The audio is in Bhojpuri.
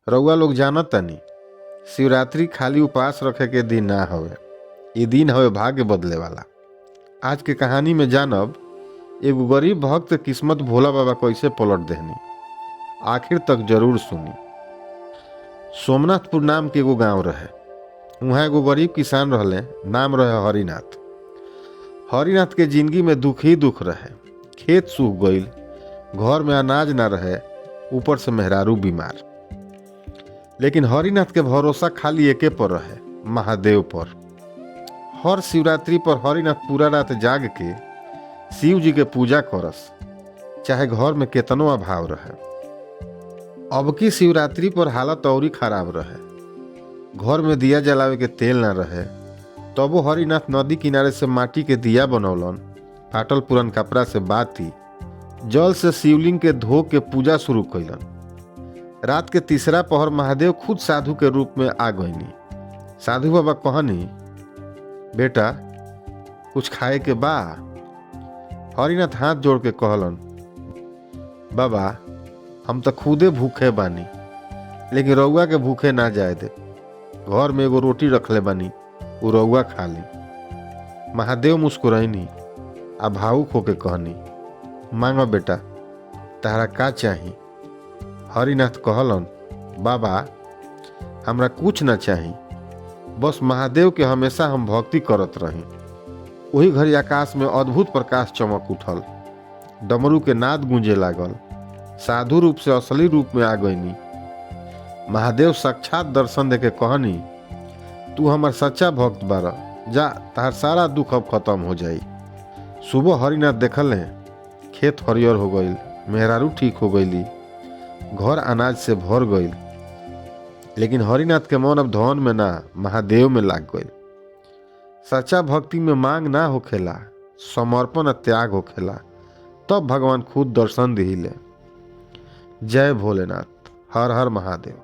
रउआ लोग जानत तनी शिवरात्रि खाली उपवास रखे के दिन ना हवे। ये दिन हवे भाग्य बदले वाला। आज के कहानी में जानब एगो गरीब भक्त किस्मत भोला बाबा कैसे पलट देहनी। आखिर तक जरूर सुनी। सोमनाथपुर नाम के एगो गांव रहे। वहाँ एगो गरीब किसान रहले, नाम रहे हरिनाथ। हरिनाथ के जिंदगी में दुख ही दुख रहे। खेत सूख गईल, घर में अनाज ना रहे, ऊपर से मेहरारू बीमार। लेकिन हरिनाथ के भरोसा खाली एके पर रहे, महादेव पर। हर शिवरात्रि पर हरिनाथ पूरा रात जाग के शिव जी के पूजा करस, चाहे घर में केतनो अभाव रहे। अब की शिवरात्रि पर हालत औरी खराब रहे। घर में दिया जलावे के तेल ना रहे। तबो हरिनाथ नदी किनारे से माटी के दिया बनौलन, फाटल पुरन कपड़ा से बाती, जल से शिवलिंग के धो के पूजा शुरू कैलन। रात के तीसरा पहर महादेव खुद साधु के रूप में आ गईनी। साधु बाबा कहनी, बेटा कुछ खाए के बा? हरिनाथ हाथ जोड़ के कहलन, बाबा हम तो खुदे भूखे बानी, लेकिन रउआ के भूखे ना जाए दे। घर में एगो रोटी रखले बानी, उ रउआ खा ली। महादेव मुस्कुराइनी आ भावुक होके कहनी, मांगो बेटा, तारा का चाही? हरिनाथ कहलन, बाबा हमरा कुछ ना चाही, बस महादेव के हमेशा हम भक्ति करत रही। वही घड़ी आकाश में अद्भुत प्रकाश चमक उठल, डमरू के नाद गूंजे लागल। साधु रूप से असली रूप में आ गईनी। महादेव साक्षात दर्शन देके कहनी, तू हमार सच्चा भक्त बारा, जा तार सारा दुख अब खत्म हो जाई। सुबह हरिनाथ देखल खेत हरियर हो गईल, मेहरारू ठीक हो गईली, घर अनाज से भर गईल। लेकिन हरिनाथ के मन अब धन में ना, महादेव में लाग गईल। सच्चा भक्ति में मांग ना होखेला, समर्पण और त्याग होखेला, तब भगवान खुद दर्शन दिहिले। जय भोलेनाथ, हर हर महादेव।